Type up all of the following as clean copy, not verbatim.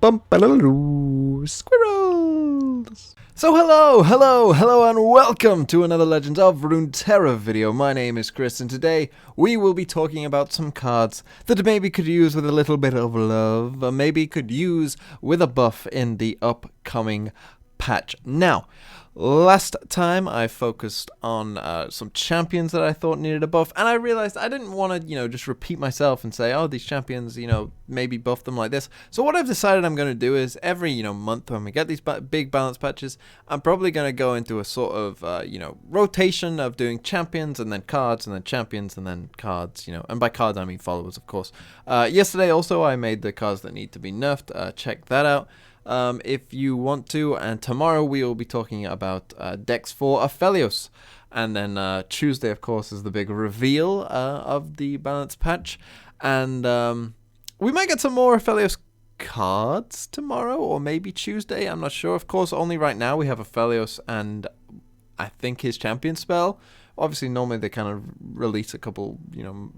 Squirrels! So hello, and welcome to another Legends of Runeterra video. My name is Chris, and today we will be talking about some cards that maybe could use with a little bit of love, or maybe could use with a buff in the upcoming patch. Now, last time I focused on some champions that I thought needed a buff, and I realized I didn't want to, just repeat myself and say, oh, these champions, maybe buff them like this. So what I've decided I'm going to do is every, month when we get these big balance patches, I'm probably going to go into a sort of, rotation of doing champions and then cards and then champions and then cards, and by cards I mean followers, of course. Yesterday also I made the cards that need to be nerfed. Check that out. If you want to, and tomorrow we will be talking about decks for Aphelios, and then Tuesday, of course, is the big reveal of the balance patch, and we might get some more Aphelios cards tomorrow, or maybe Tuesday, I'm not sure. Of course, only right now we have Aphelios and I think his champion spell. Obviously, normally they kind of release a couple,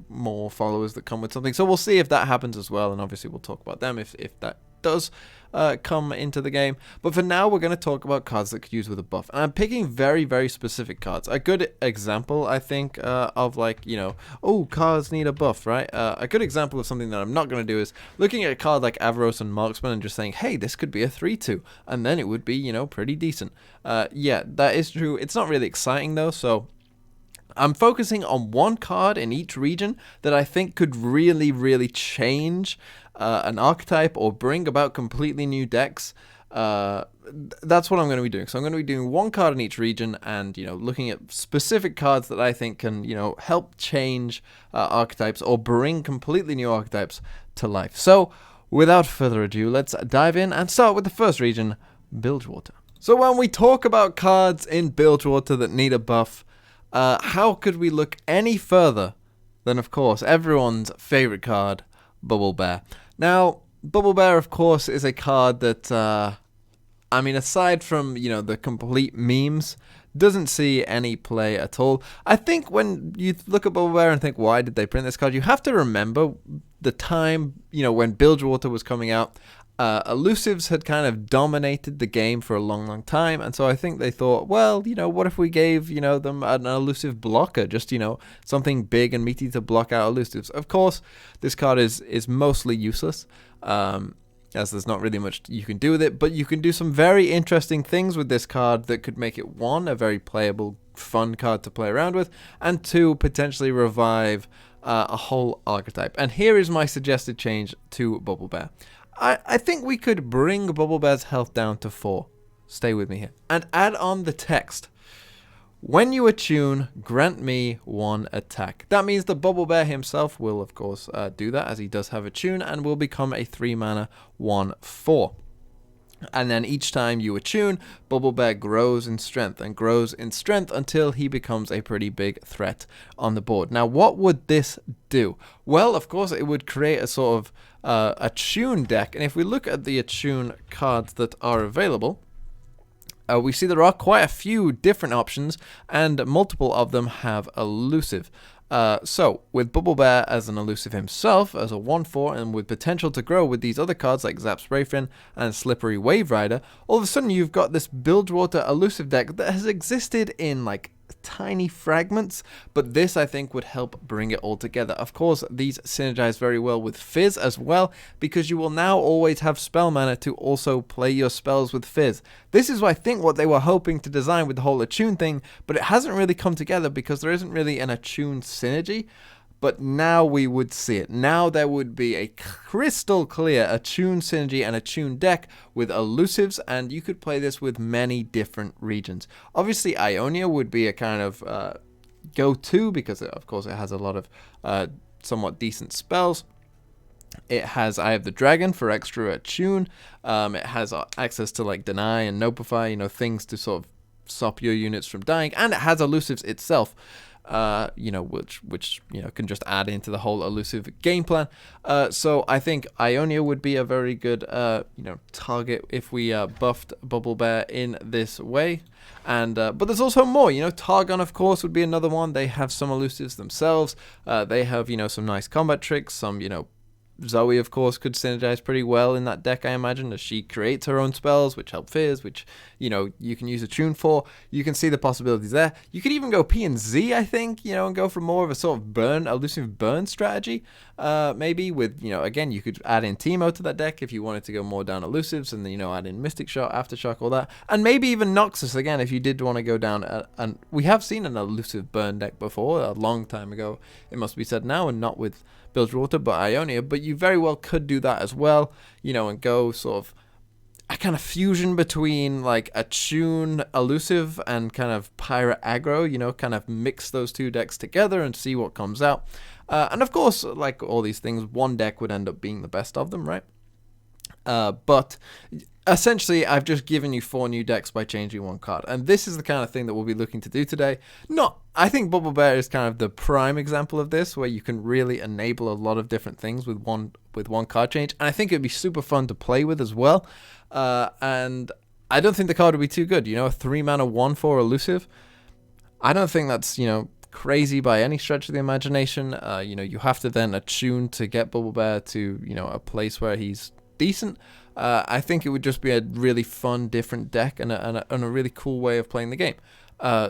more followers that come with something, so we'll see if that happens as well, and obviously we'll talk about them if that does come into the game. But for now, we're going to talk about cards that could use with a buff, and I'm picking very, very specific cards. A good example, I think, of cards need a buff, right? A good example of something that I'm not going to do is looking at a card like Avaros and Marksman and just saying, hey, this could be a 3-2, and then it would be, pretty decent. Yeah, that is true. It's not really exciting though, so I'm focusing on one card in each region that I think could really, really change an archetype or bring about completely new decks. That's what I'm going to be doing. So I'm going to be doing one card in each region and, looking at specific cards that I think can, help change archetypes or bring completely new archetypes to life. So without further ado, let's dive in and start with the first region, Bilgewater. So when we talk about cards in Bilgewater that need a buff, how could we look any further than, of course, everyone's favorite card, Bubble Bear. Now, Bubble Bear, of course, is a card that, aside from, the complete memes, doesn't see any play at all. I think when you look at Bubble Bear and think, why did they print this card, you have to remember the time, when Bilgewater was coming out. Elusives had kind of dominated the game for a long, long time, and so I think they thought, well, what if we gave, them an elusive blocker, just, something big and meaty to block out elusives. Of course, this card is mostly useless, as there's not really much you can do with it, but you can do some very interesting things with this card that could make it, one, a very playable, fun card to play around with, and two, potentially revive a whole archetype. And here is my suggested change to Bubble Bear. I think we could bring Bubble Bear's health down to 4. Stay with me here. And add on the text. When you attune, grant me 1 attack. That means the Bubble Bear himself will, of course, do that, as he does have attune, and will become a 3-mana 1/4. And then each time you attune, Bubble Bear grows in strength and grows in strength until he becomes a pretty big threat on the board. Now, what would this do? Well, of course, it would create a sort of attune deck. And if we look at the attune cards that are available, we see there are quite a few different options, and multiple of them have elusive. So, with Bubble Bear as an elusive himself, as a 1/4, and with potential to grow with these other cards like Zap Sprayfin and Slippery Wave Rider, all of a sudden you've got this Bilgewater elusive deck that has existed in, tiny fragments, but this I think would help bring it all together. Of course, these synergize very well with Fizz as well, because you will now always have spell mana to also play your spells with Fizz. This is, I think, what they were hoping to design with the whole attune thing, but it hasn't really come together because there isn't really an attune synergy. But now we would see it. Now there would be a crystal clear attune synergy and attune deck with elusives, and you could play this with many different regions. Obviously, Ionia would be a kind of go-to because, of course, it has a lot of somewhat decent spells. It has Eye of the Dragon for extra attune. It has access to Deny and Notify, things to sort of stop your units from dying, and it has elusives itself. Which can just add into the whole elusive game plan. So I think Ionia would be a very good, target if we buffed Bubble Bear in this way. And but there's also more. Targon, of course, would be another one. They have some elusives themselves. They have some nice combat tricks, some Zoe, of course, could synergize pretty well in that deck, I imagine, as she creates her own spells, which help Fizz, which, you can use a tune for. You can see the possibilities there. You could even go P and Z, I think, and go for more of a sort of elusive burn strategy, maybe with, again, you could add in Teemo to that deck if you wanted to go more down elusives, and then, add in Mystic Shot, Aftershock, all that. And maybe even Noxus, again, if you did want to go down, and we have seen an elusive burn deck before, a long time ago, it must be said now, and not with Bilgewater, but Ionia, but you very well could do that as well, and go sort of a kind of fusion between like a tune elusive and kind of pirate aggro, kind of mix those two decks together and see what comes out. And of course, like all these things, one deck would end up being the best of them, right? But essentially, I've just given you 4 new decks by changing one card, and this is the kind of thing that we'll be looking to do today. I think Bubble Bear is kind of the prime example of this, where you can really enable a lot of different things with one card change, and I think it'd be super fun to play with as well. And I don't think the card would be too good. A 3-mana 1/4 elusive. I don't think that's crazy by any stretch of the imagination. You have to then attune to get Bubble Bear to a place where he's decent. I think it would just be a really fun, different deck and a really cool way of playing the game.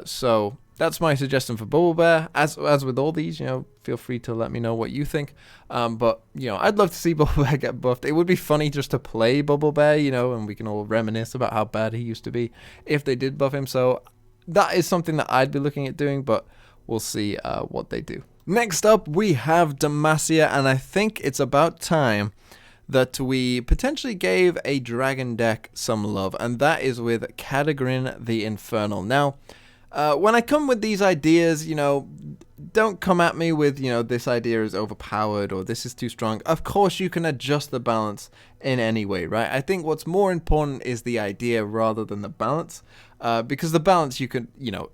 So that's my suggestion for Bubble Bear. As with all these, feel free to let me know what you think. But I'd love to see Bubble Bear get buffed. It would be funny just to play Bubble Bear, and we can all reminisce about how bad he used to be if they did buff him. So that is something that I'd be looking at doing, but we'll see what they do. Next up, we have Demacia, and I think it's about time that we potentially gave a dragon deck some love, and that is with Kadagrin the Infernal. Now, when I come with these ideas, don't come at me with, this idea is overpowered or this is too strong. Of course, you can adjust the balance in any way, right? I think what's more important is the idea rather than the balance. Because the balance, you could,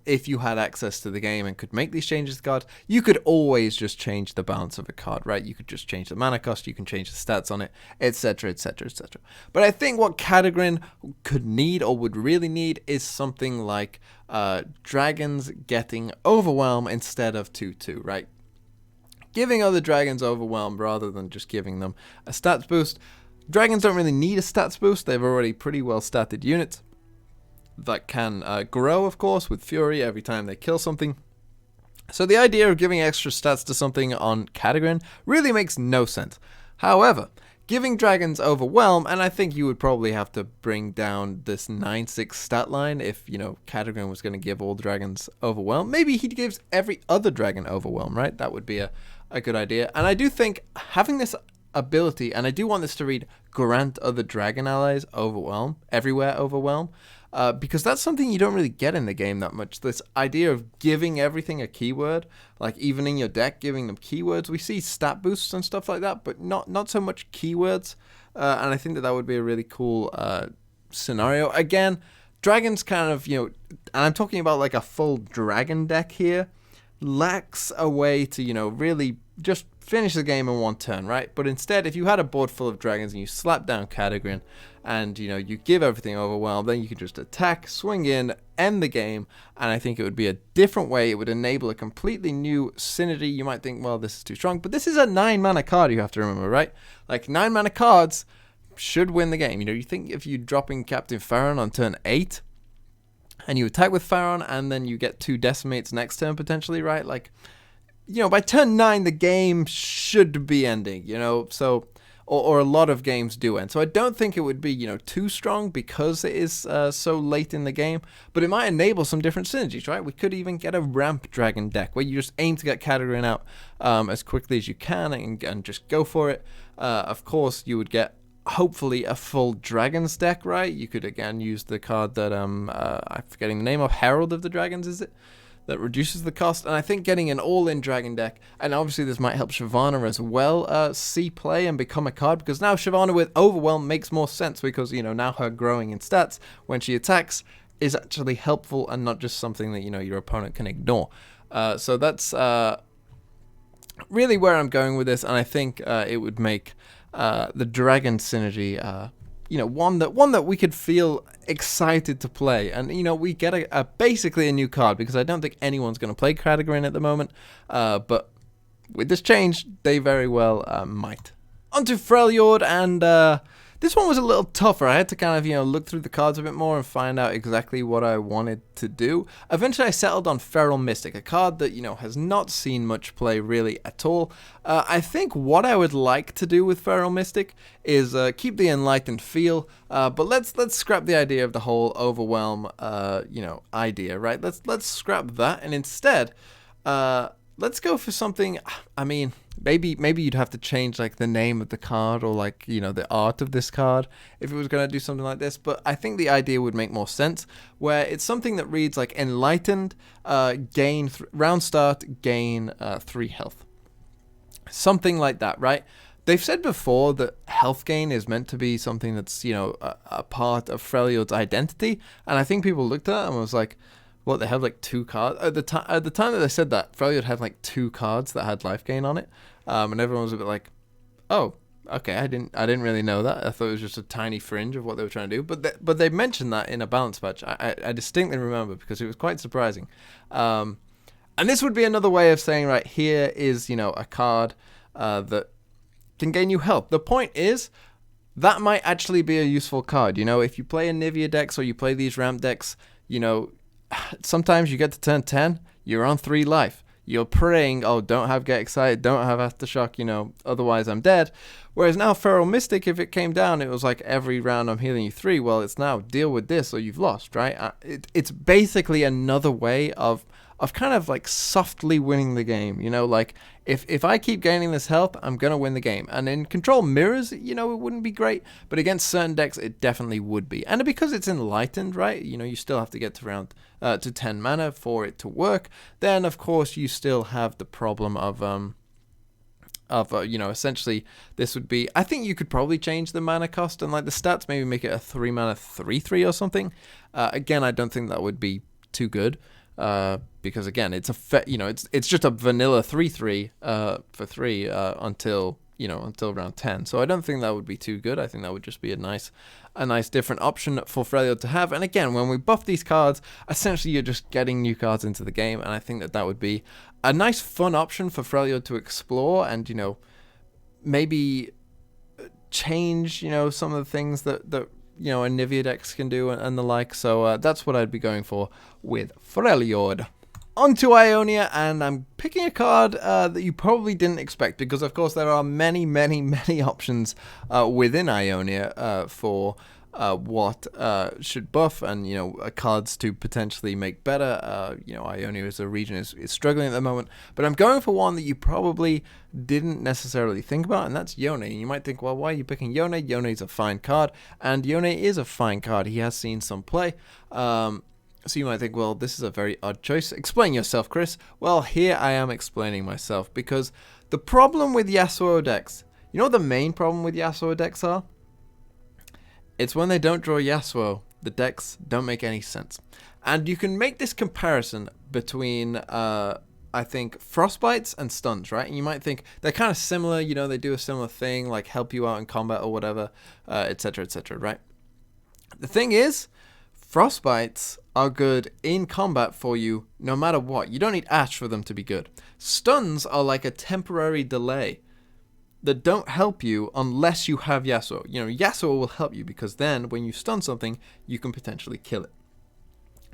if you had access to the game and could make these changes to the card, you could always just change the balance of a card, right? You could just change the mana cost, you can change the stats on it, etc, etc, etc. But I think what Kadagrin could need, or would really need, is something like dragons getting Overwhelm instead of 2/2, right? Giving other dragons Overwhelm rather than just giving them a stats boost. Dragons don't really need a stats boost, they've already pretty well statted units that can grow, of course, with Fury every time they kill something. So the idea of giving extra stats to something on Kadagrin really makes no sense. However, giving dragons Overwhelm, and I think you would probably have to bring down this 9/6 stat line if, Kadagrin was going to give all dragons Overwhelm. Maybe he gives every other dragon Overwhelm, right? That would be a good idea. And I do think having this ability, and I do want this to read, grant other dragon allies Overwhelm, everywhere Overwhelm, because that's something you don't really get in the game that much. This idea of giving everything a keyword, like even in your deck, giving them keywords. We see stat boosts and stuff like that, but not so much keywords. And I think that would be a really cool scenario. Again, dragons kind of, and I'm talking about like a full dragon deck here, lacks a way to, really just finish the game in one turn, right? But instead, if you had a board full of dragons and you slap down Kadagrin and, you give everything Overwhelm, then you could just attack, swing in, end the game, and I think it would be a different way. It would enable a completely new synergy. You might think, well, this is too strong, but this is a 9-mana card, you have to remember, right? Like, 9-mana cards should win the game. You think if you're dropping Captain Pharaon on turn 8, and you attack with Pharaon, and then you get 2 Decimates next turn, potentially, right? Like, by turn 9, the game should be ending, so, or a lot of games do end. So I don't think it would be, too strong because it is so late in the game, but it might enable some different synergies, right? We could even get a ramp dragon deck where you just aim to get Kadagrin out as quickly as you can and just go for it. Of course, you would get hopefully a full dragons deck, right? You could again use the card that I'm forgetting the name of, Herald of the Dragons, is it? That reduces the cost, and I think getting an all-in dragon deck, and obviously this might help Shyvana as well see play and become a card, because now Shyvana with Overwhelm makes more sense, because now her growing in stats when she attacks is actually helpful and not just something that your opponent can ignore. So that's really where I'm going with this, and I think it would make the dragon synergy one that we could feel excited to play, and we get a basically a new card, because I don't think anyone's going to play Kadagrin at the moment, but with this change they very well might. onto Freljord, and this one was a little tougher. I had to kind of, look through the cards a bit more and find out exactly what I wanted to do. Eventually, I settled on Feral Mystic, a card that, has not seen much play really at all. I think what I would like to do with Feral Mystic is keep the Enlightened feel, but let's scrap the idea of the whole Overwhelm, idea, right? Let's scrap that, and instead, let's go for something. I mean, maybe you'd have to change like the name of the card or like the art of this card if it was going to do something like this. But I think the idea would make more sense, where it's something that reads like Enlightened, gain round start, gain 3 health, something like that, right? They've said before that health gain is meant to be something that's a part of Freljord's identity, and I think people looked at it and was like, what, they have like 2 cards? At the time that they said that, Freljord had like 2 cards that had life gain on it. And everyone was a bit like, oh, okay, I didn't really know that. I thought it was just a tiny fringe of what they were trying to do. But they mentioned that in a balance patch. I distinctly remember because it was quite surprising. And this would be another way of saying, right, here is, a card that can gain you health. The point is, that might actually be a useful card. If you play a Nivea decks or you play these ramp decks, sometimes you get to turn 10, you're on 3 life. You're praying, oh, don't have Get Excited, don't have Aftershock, otherwise I'm dead. Whereas now Feral Mystic, if it came down, it was like every round I'm healing you 3. Well, it's now deal with this or you've lost, right? It's basically another way of kind of like softly winning the game, like if I keep gaining this health, I'm going to win the game. And in Control Mirrors, it wouldn't be great, but against certain decks, it definitely would be. And because it's Enlightened, right, you still have to get to round to 10 mana for it to work. Then, of course, you still have the problem of essentially this would be, I think you could probably change the mana cost and like the stats, maybe make it a 3 mana 3/3 or something. Again, I don't think that would be too good. Because again, it's it's just a vanilla 3/3 for 3 until round 10. So I don't think that would be too good. I think that would just be a nice different option for Freljord to have. And again, when we buff these cards, essentially you're just getting new cards into the game, and I think that would be a nice fun option for Freljord to explore and maybe change some of the things that a Nivea decks can do and the like. So that's what I'd be going for with Freljord. On to Ionia, and I'm picking a card that you probably didn't expect, because of course there are many options within Ionia for what should buff and cards to potentially make better. Ionia as a region is struggling at the moment, but I'm going for one that you probably didn't necessarily think about, and that's Yone. And you might think, well, why are you picking Yone? Yone is a fine card, and Yone is a fine card. He has seen some play. So you might think, well, this is a very odd choice. Explain yourself, Chris. Well, here I am explaining myself, because the problem with Yasuo decks, what the main problem with Yasuo decks are? It's when they don't draw Yasuo, the decks don't make any sense. And you can make this comparison between, I think, Frostbites and Stuns, right? And you might think they're kind of similar, they do a similar thing, like help you out in combat or whatever, etc., right? The thing is, Frostbites are good in combat for you no matter what. You don't need Ash for them to be good. Stuns are like a temporary delay that don't help you unless you have Yasuo. Yasuo will help you because then when you stun something, you can potentially kill it.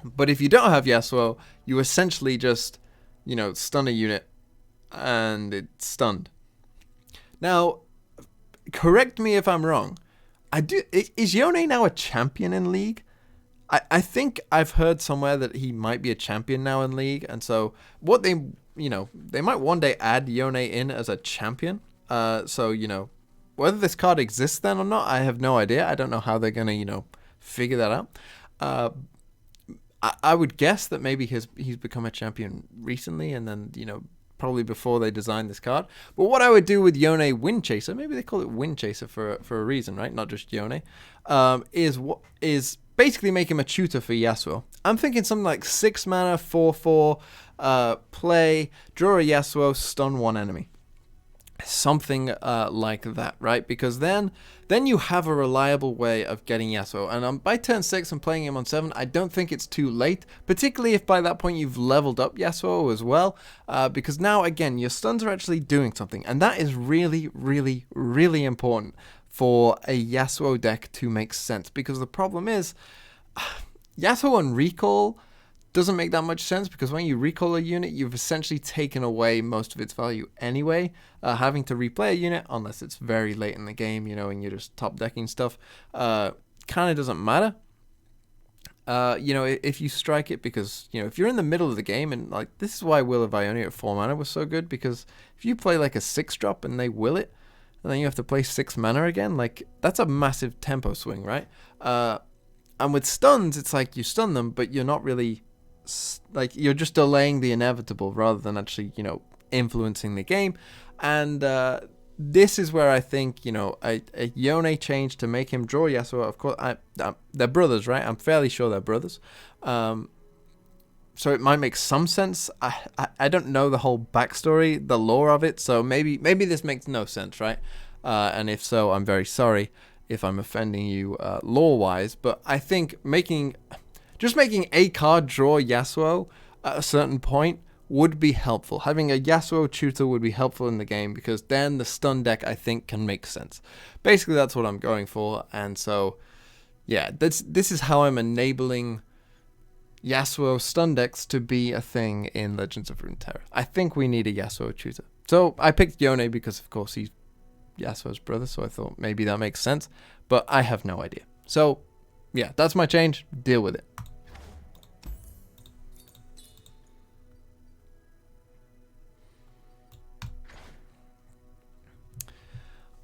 But if you don't have Yasuo, you essentially just, stun a unit and it's stunned. Now, correct me if I'm wrong. Is Yone now a champion in League? I think I've heard somewhere that he might be a champion now in League, and so what they might one day add Yone in as a champion. So whether this card exists then or not, I have no idea. I don't know how they're gonna figure that out. I would guess that maybe he's become a champion recently, and then probably before they designed this card. But what I would do with Yone Windchaser, maybe they call it Windchaser for a reason, right? Not just Yone, is basically make him a tutor for Yasuo. I'm thinking something like 6 mana, 4/4, play, draw a Yasuo, stun one enemy. something like that, right? Because then you have a reliable way of getting Yasuo. And by turn 6 and playing him on 7, I don't think it's too late, particularly if by that point you've leveled up Yasuo as well, because now, again, your stuns are actually doing something, and that is really, really, really important for a Yasuo deck to make sense, because the problem is, Yasuo on recall doesn't make that much sense, because when you recall a unit, you've essentially taken away most of its value anyway. Having to replay a unit, unless it's very late in the game, you know, and you're just top decking stuff, kind of doesn't matter. You know, if you strike it, because, you know, if you're in the middle of the game, and like, this is why Will of Ionia at 4 mana was so good, because if you play like a 6-drop and they will it, and then you have to play 6 mana again, like, that's a massive tempo swing, right? And with stuns, it's like you stun them, but you're not really, like, you're just delaying the inevitable rather than actually, you know, influencing the game. And this is where I think, you know, a Yone change to make him draw Yasuo, of course, they're brothers, right? I'm fairly sure they're brothers. So it might make some sense. I don't know the whole backstory, the lore of it, so maybe this makes no sense, right? And if so, I'm very sorry if I'm offending you lore-wise, but I think just making a card draw Yasuo at a certain point would be helpful. Having a Yasuo tutor would be helpful in the game, because then the stun deck, I think, can make sense. Basically, that's what I'm going for, and so, yeah, this is how I'm enabling Yasuo stun decks to be a thing in Legends of Runeterra. I think we need a Yasuo tutor. So I picked Yone because, of course, he's Yasuo's brother, so I thought maybe that makes sense, but I have no idea. So, yeah, that's my change. Deal with it.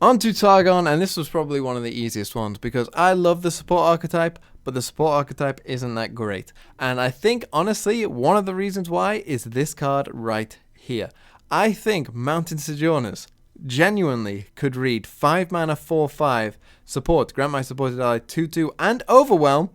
On to Targon, and this was probably one of the easiest ones, because I love the support archetype, but the support archetype isn't that great. And I think, honestly, one of the reasons why is this card right here. I think Mountain Sojourners genuinely could read 5 mana 4/5 support, grant my supported ally 2/2, and Overwhelm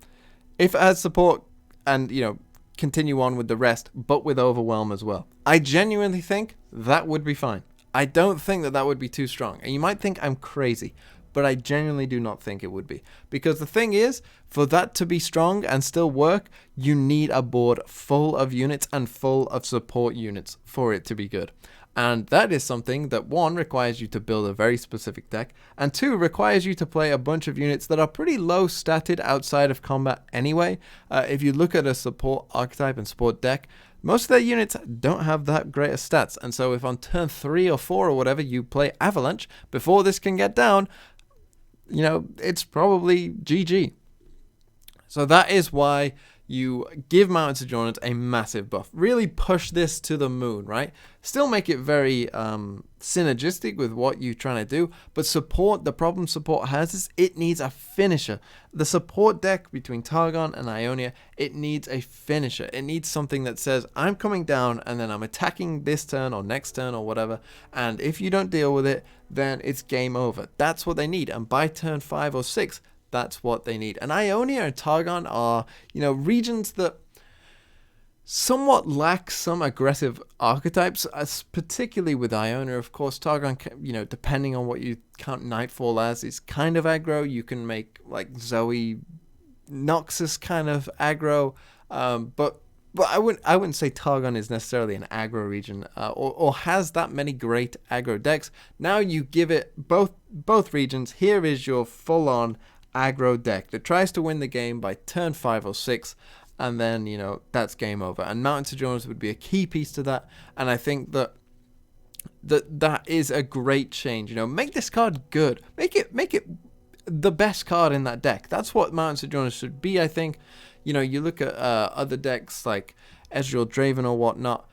if it has support, and, you know, continue on with the rest, but with Overwhelm as well. I genuinely think that would be fine. I don't think that would be too strong. And you might think I'm crazy, but I genuinely do not think it would be. Because the thing is, for that to be strong and still work, you need a board full of units and full of support units for it to be good. And that is something that, 1, requires you to build a very specific deck, and 2, requires you to play a bunch of units that are pretty low statted outside of combat anyway. If you look at a support archetype and support deck, most of their units don't have that great of stats, and so if on turn 3 or 4 or whatever you play Avalanche before this can get down, you know, it's probably GG. So that is why you give Mountain Sojourners a massive buff. Really push this to the moon, right? Still make it very synergistic with what you're trying to do, but support, the problem support has is it needs a finisher. The support deck between Targon and Ionia, it needs a finisher. It needs something that says, I'm coming down and then I'm attacking this turn or next turn or whatever, and if you don't deal with it, then it's game over. That's what they need, and by turn 5 or 6, that's what they need. And Ionia and Targon are, you know, regions that somewhat lack some aggressive archetypes, as particularly with Ionia. Of course, Targon, you know, depending on what you count Nightfall as, is kind of aggro. You can make, like, Zoe Noxus kind of aggro, but I wouldn't say Targon is necessarily an aggro region, or has that many great aggro decks. Now you give it both regions. Here is your full-on aggro deck that tries to win the game by turn 5 or 6, and then, you know, that's game over. And Mountain Sojourners would be a key piece to that, and I think that is a great change. You know, make this card good. Make it the best card in that deck. That's what Mountain Sojourners should be, I think. You know, you look at other decks like Ezreal Draven or whatnot,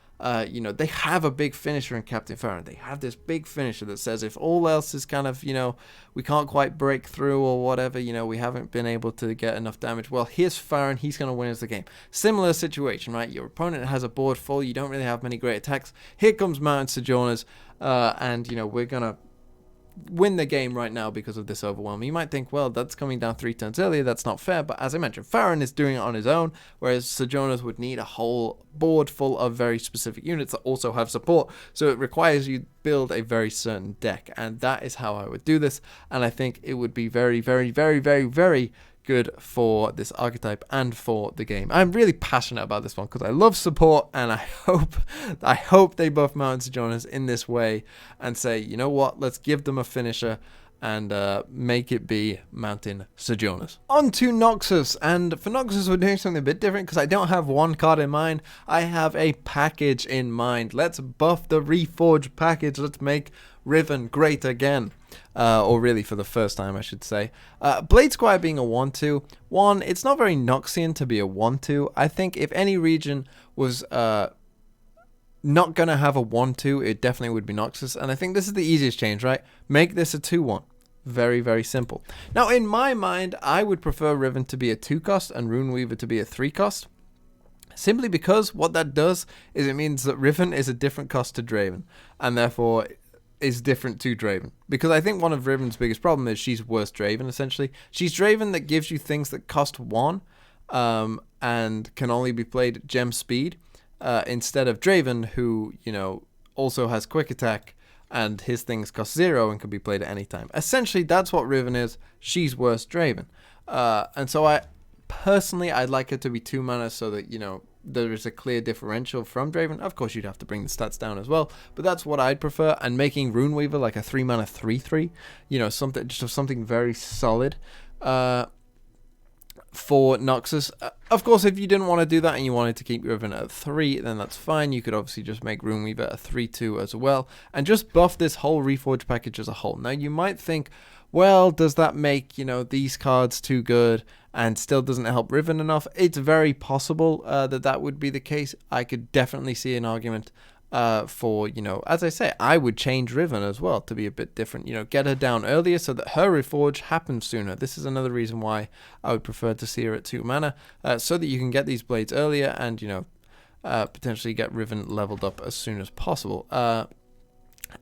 you know, they have a big finisher in Captain Farron. They have this big finisher that says if all else is kind of, you know, we can't quite break through or whatever, you know, we haven't been able to get enough damage, well, here's Farron, he's going to win us the game. Similar situation, right? Your opponent has a board full, you don't really have many great attacks. Here comes Mountain Sojourners, and, you know, we're going to win the game right now because of this overwhelm. You might think, well, that's coming down 3 turns earlier, that's not fair, but as I mentioned, Farron is doing it on his own, whereas Sojourners would need a whole board full of very specific units that also have support, so it requires you build a very certain deck, and that is how I would do this, and I think it would be very, very, very, very, very good for this archetype and for the game. I'm really passionate about this one because I love support, and I hope they buff Mountain Sojourners in this way and say, you know what, let's give them a finisher and make it be Mountain Sojourners. On to Noxus, and for Noxus we're doing something a bit different because I don't have one card in mind, I have a package in mind. Let's buff the Reforged package, let's make Riven great again. Or really for the first time, I should say. Blade Squire being a 1-2. One, it's not very Noxian to be a 1-2. I think if any region was not going to have a 1-2, it definitely would be Noxus. And I think this is the easiest change, right? Make this a 2-1. Very, very simple. Now, in my mind, I would prefer Riven to be a 2-cost and Runeweaver to be a 3-cost. Simply because what that does is it means that Riven is a different cost to Draven. And therefore is different to Draven, because I think one of Riven's biggest problem is she's worse Draven, essentially. She's Draven that gives you things that cost 1 and can only be played at gem speed, instead of Draven, who, you know, also has quick attack and his things cost 0 and can be played at any time. Essentially, that's what Riven is. She's worse Draven. And so I'd like her to be 2 mana so that, you know, there is a clear differential from Draven. Of course, you'd have to bring the stats down as well, but that's what I'd prefer. And making Runeweaver like a 3 mana 3/3, you know, something very solid for Noxus. Of course, if you didn't want to do that and you wanted to keep Riven at 3, then that's fine. You could obviously just make Runeweaver a 3/2 as well, and just buff this whole Reforged package as a whole. Now, you might think, well, does that make, you know, these cards too good and still doesn't help Riven enough? It's very possible that would be the case. I could definitely see an argument for, you know, as I say, I would change Riven as well to be a bit different, you know, get her down earlier so that her Reforge happens sooner. This is another reason why I would prefer to see her at 2 mana, so that you can get these blades earlier and, you know, potentially get Riven leveled up as soon as possible.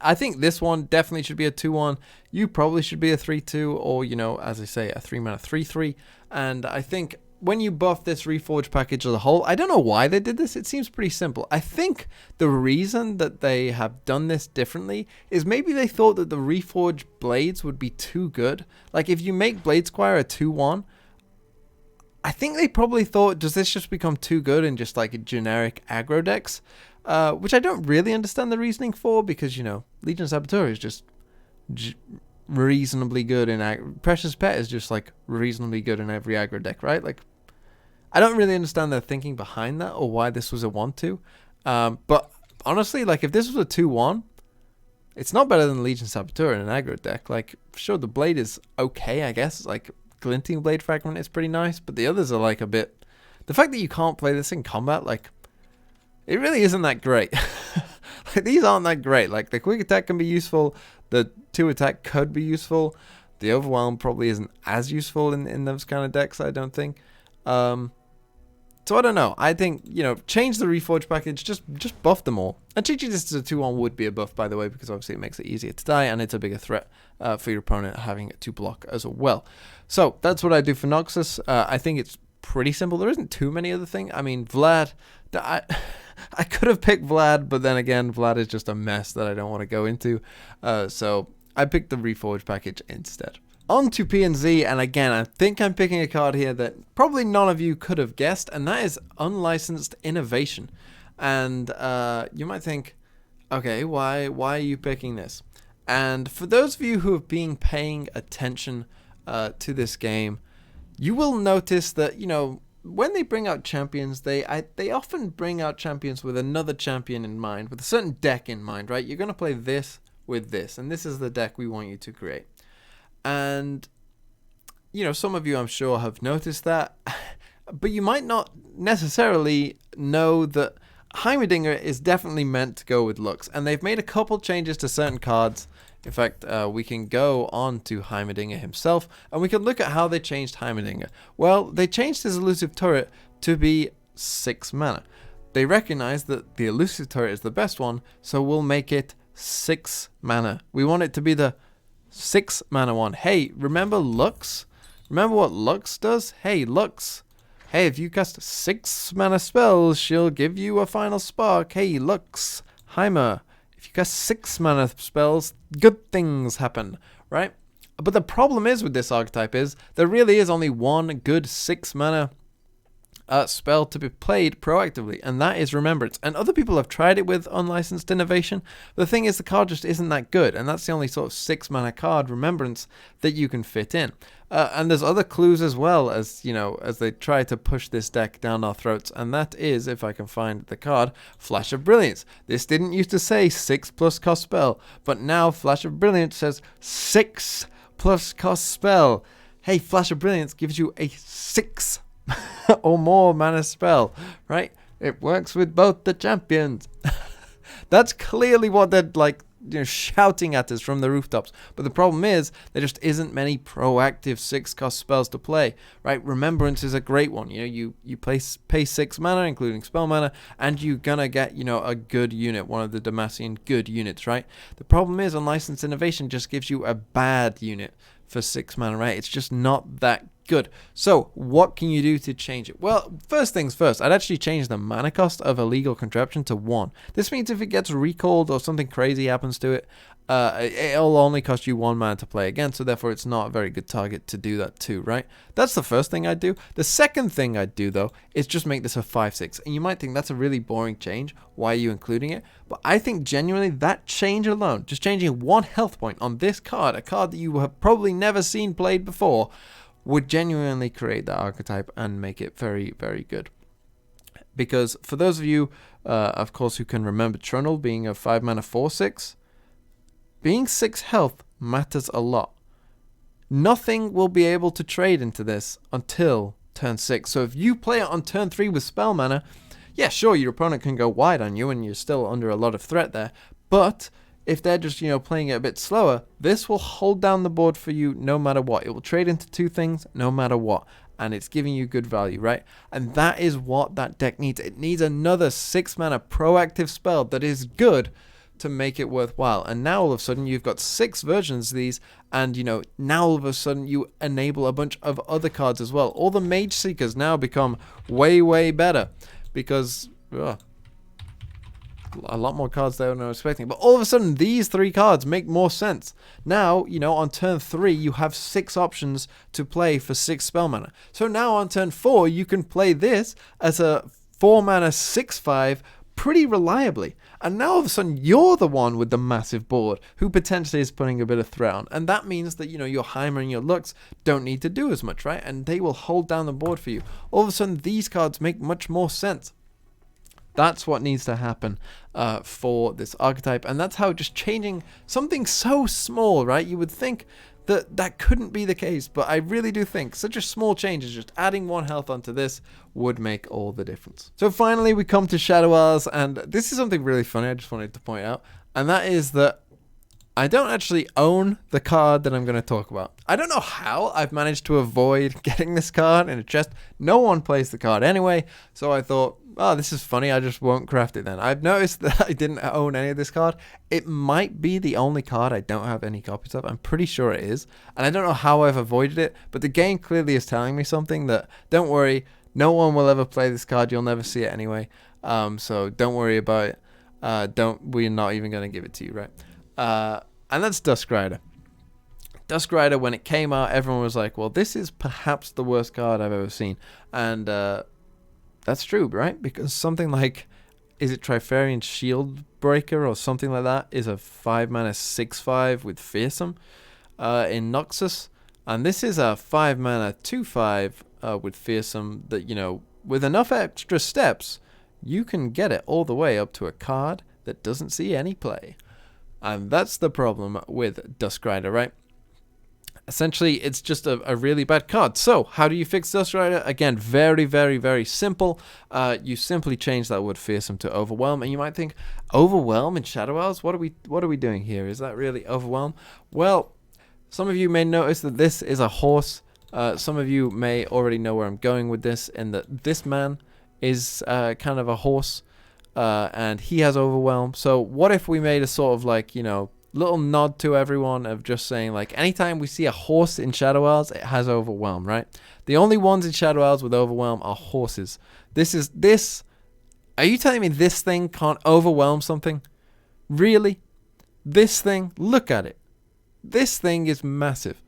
I think this one definitely should be a 2-1. You probably should be a 3-2, or, you know, as I say, a 3 mana 3/3. And I think when you buff this Reforged package as a whole, I don't know why they did this. It seems pretty simple. I think the reason that they have done this differently is maybe they thought that the Reforged blades would be too good. Like, if you make Blade Squire a 2-1, I think they probably thought, does this just become too good in just like a generic aggro decks? Which I don't really understand the reasoning for, because, you know, Legion Saboteur is just reasonably good in Precious Pet is just like reasonably good in every aggro deck, right? Like, I don't really understand their thinking behind that or why this was a 1-2. But honestly, like, if this was a 2-1, it's not better than Legion Saboteur in an aggro deck. Like, sure, the blade is okay, I guess. Like, Glinting Blade Fragment is pretty nice, but the others are like a bit... The fact that you can't play this in combat, like, it really isn't that great. Like, these aren't that great. Like, the quick attack can be useful. The 2 attack could be useful. The overwhelm probably isn't as useful in those kind of decks, I don't think. So I don't know. I think, you know, change the Reforged package. Just buff them all. And changing this to a 2-1 would be a buff, by the way, because obviously it makes it easier to die, and it's a bigger threat for your opponent having it to block as well. So that's what I do for Noxus. I think it's pretty simple. There isn't too many other things. I mean, Vlad... I could have picked Vlad, but then again, Vlad is just a mess that I don't want to go into. So I picked the Reforged package instead. On to P&Z, and again, I think I'm picking a card here that probably none of you could have guessed, and that is Unlicensed Innovation. And you might think, okay, why are you picking this? And for those of you who have been paying attention to this game, you will notice that, you know, when they bring out champions, they often bring out champions with another champion in mind, with a certain deck in mind, right? You're going to play this with this, and this is the deck we want you to create. And, you know, some of you, I'm sure, have noticed that, but you might not necessarily know that Heimerdinger is definitely meant to go with Lux, and they've made a couple changes to certain cards. In fact, we can go on to Heimerdinger himself, and we can look at how they changed Heimerdinger. Well, they changed his Elusive Turret to be 6 mana. They recognize that the Elusive Turret is the best one, so we'll make it 6 mana. We want it to be the 6 mana one. Hey, remember Lux? Remember what Lux does? Hey, Lux. Hey, if you cast 6 mana spells, she'll give you a final spark. Hey, Lux. Heimer. If you cast 6 mana spells, good things happen, right? But the problem is with this archetype is there really is only one good 6 mana spell to be played proactively, and that is Remembrance. And other people have tried it with Unlicensed Innovation. But the thing is, the card just isn't that good, and that's the only sort of 6 mana card, Remembrance, that you can fit in. And there's other clues as well, as you know, as they try to push this deck down our throats, and that is, if I can find the card, Flash of Brilliance. This didn't used to say 6+ cost spell, but now Flash of Brilliance says 6+ cost spell. Hey, Flash of Brilliance gives you a 6 or more mana spell, right? It works with both the champions. That's clearly what they're like, you know, shouting at us from the rooftops. But the problem is there just isn't many proactive 6-cost spells to play, right? Remembrance is a great one. You know, you pay 6 mana, including spell mana, and you're gonna get, you know, a good unit, one of the Demacian good units, right? The problem is Unlicensed Innovation just gives you a bad unit for 6 mana, right? It's just not that good. So what can you do to change it? Well, first things first, I'd actually change the mana cost of a legal contraption to 1. This means if it gets recalled or something crazy happens to it, it'll only cost you 1 mana to play again, so therefore it's not a very good target to do that too, right? That's the first thing I'd do. The second thing I'd do, though, is just make this a 5/6. And you might think that's a really boring change. Why are you including it? But I think genuinely that change alone, just changing 1 health point on this card, a card that you have probably never seen played before, would genuinely create that archetype and make it very, very good. Because for those of you, of course, who can remember Trundle being a 5 mana 4/6, being 6 health matters a lot. Nothing will be able to trade into this until turn 6. So if you play it on turn 3 with spell mana, yeah, sure, your opponent can go wide on you and you're still under a lot of threat there. But if they're just, you know, playing it a bit slower, this will hold down the board for you no matter what. It will trade into 2 things no matter what. And it's giving you good value, right? And that is what that deck needs. It needs another 6 mana proactive spell that is good to make it worthwhile. And now all of a sudden you've got 6 versions of these, and you know, now all of a sudden you enable a bunch of other cards as well. All the Mage Seekers now become way, way better because a lot more cards there than I was expecting. But all of a sudden these 3 cards make more sense. Now, you know, on turn 3 you have 6 options to play for 6 spell mana. So now on turn 4 you can play this as a 4 mana 6/5 pretty reliably. And now all of a sudden you're the one with the massive board who potentially is putting a bit of threat on. And that means that, you know, your Heimer and your Lux don't need to do as much, right? And they will hold down the board for you. All of a sudden these cards make much more sense. That's what needs to happen for this archetype. And that's how just changing something so small, right? You would think that that couldn't be the case, but I really do think such a small change as just adding 1 health onto this would make all the difference. So finally we come to Shadow Isles, and this is something really funny I just wanted to point out, and that is that I don't actually own the card that I'm going to talk about. I don't know how I've managed to avoid getting this card in a chest. No one plays the card anyway, so I thought, oh, this is funny, I just won't craft it then. I've noticed that I didn't own any of this card. It might be the only card I don't have any copies of. I'm pretty sure it is. And I don't know how I've avoided it, but the game clearly is telling me something that, don't worry, no one will ever play this card. You'll never see it anyway. So don't worry about it. We're not even going to give it to you, right? And that's Dusk Rider. Dusk Rider, when it came out, everyone was like, well, this is perhaps the worst card I've ever seen. And that's true, right? Because something like, is it Trifarian Shield Breaker or something like that, is a 5 mana 6/5 with Fearsome in Noxus. And this is a 5 mana 2/5 with Fearsome that, you know, with enough extra steps, you can get it all the way up to a card that doesn't see any play. And that's the problem with Dusk Rider, right? Essentially, it's just a really bad card. So, how do you fix Dusk Rider? Again, very, very, very simple. You simply change that word Fearsome to Overwhelm. And you might think, Overwhelm in Shadow Isles? What are we doing here? Is that really Overwhelm? Well, some of you may notice that this is a horse. Some of you may already know where I'm going with this, in that this man is kind of a horse. And he has Overwhelm. So what if we made a sort of like, you know, little nod to everyone of just saying, like, anytime we see a horse in Shadow Isles, it has Overwhelm, right? The only ones in Shadow Isles with Overwhelm are horses. This. Are you telling me this thing can't overwhelm something? Really? This thing, look at it. This thing is massive.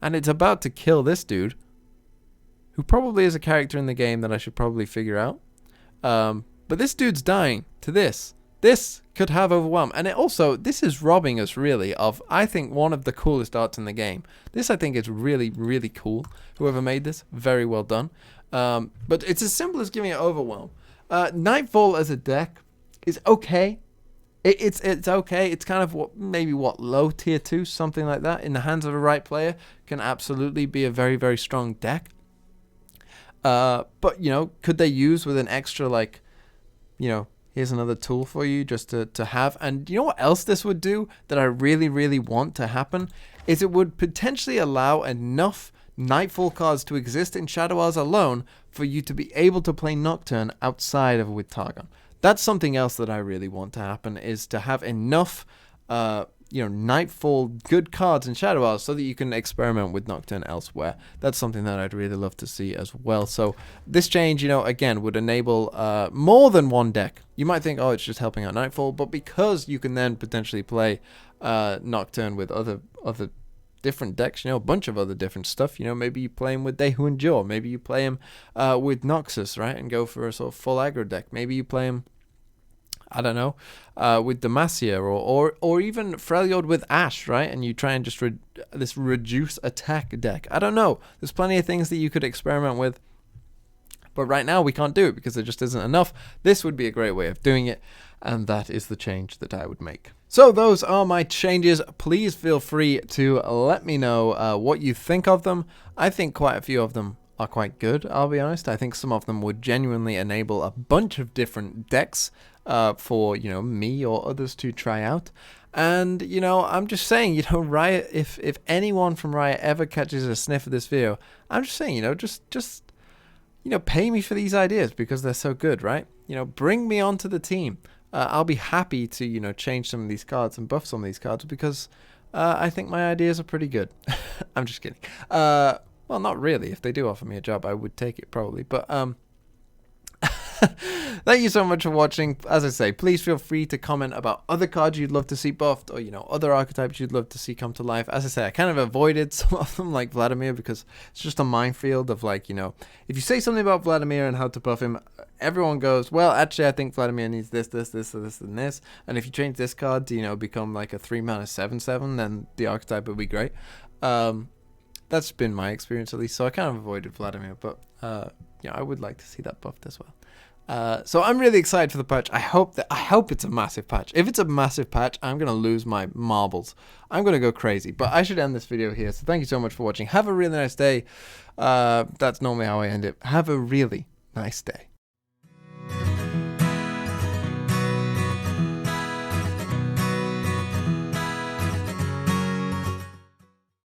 And it's about to kill this dude, who probably is a character in the game that I should probably figure out. But this dude's dying to this. This could have Overwhelm. And this is robbing us, really, of, I think, one of the coolest arts in the game. This, I think, is really, really cool. Whoever made this, very well done. But it's as simple as giving it Overwhelm. Nightfall as a deck is okay. It's okay. It's kind of maybe low tier 2, something like that. In the hands of a right player, can absolutely be a very, very strong deck. But, could they use with an extra, like, here's another tool for you just to have. And you know what else this would do that I really, really want to happen? Is it would potentially allow enough Nightfall cards to exist in Shadow Isles alone for you to be able to play Nocturne outside of with Targon. That's something else that I really want to happen, is to have enough Nightfall good cards in Shadow Isles so that you can experiment with Nocturne elsewhere. That's something that I'd really love to see as well. So this change, again, would enable more than one deck. You might think, oh, it's just helping out Nightfall, but because you can then potentially play Nocturne with other different decks, a bunch of other different stuff. Maybe you play him with They Who Endure. Maybe you play him with Noxus, right, and go for a sort of full aggro deck. Maybe you play him, I don't know, with Demacia or even Freljord with Ash, right? And you try and just this reduce attack deck. I don't know. There's plenty of things that you could experiment with. But right now we can't do it because there just isn't enough. This would be a great way of doing it. And that is the change that I would make. So those are my changes. Please feel free to let me know what you think of them. I think quite a few of them are quite good, I'll be honest. I think some of them would genuinely enable a bunch of different decks for, me or others to try out. And, I'm just saying, Riot, if anyone from Riot ever catches a sniff of this video, I'm just saying, just pay me for these ideas because they're so good, right? Bring me onto the team. I'll be happy to, change some of these cards and buff some of these cards because I think my ideas are pretty good. I'm just kidding. Well, not really. If they do offer me a job, I would take it probably. But thank you so much for watching. As I say, please feel free to comment about other cards you'd love to see buffed or, other archetypes you'd love to see come to life. As I say, I kind of avoided some of them like Vladimir because it's just a minefield of like, if you say something about Vladimir and how to buff him, everyone goes, well, actually, I think Vladimir needs this, and this. And if you change this card to, become like a 3-mana 7/7, then the archetype would be great. That's been my experience at least. So I kind of avoided Vladimir, but I would like to see that buffed as well. So I'm really excited for the patch. I hope it's a massive patch. If it's a massive patch, I'm going to lose my marbles. I'm going to go crazy. But I should end this video here. So thank you so much for watching. Have a really nice day. That's normally how I end it. Have a really nice day.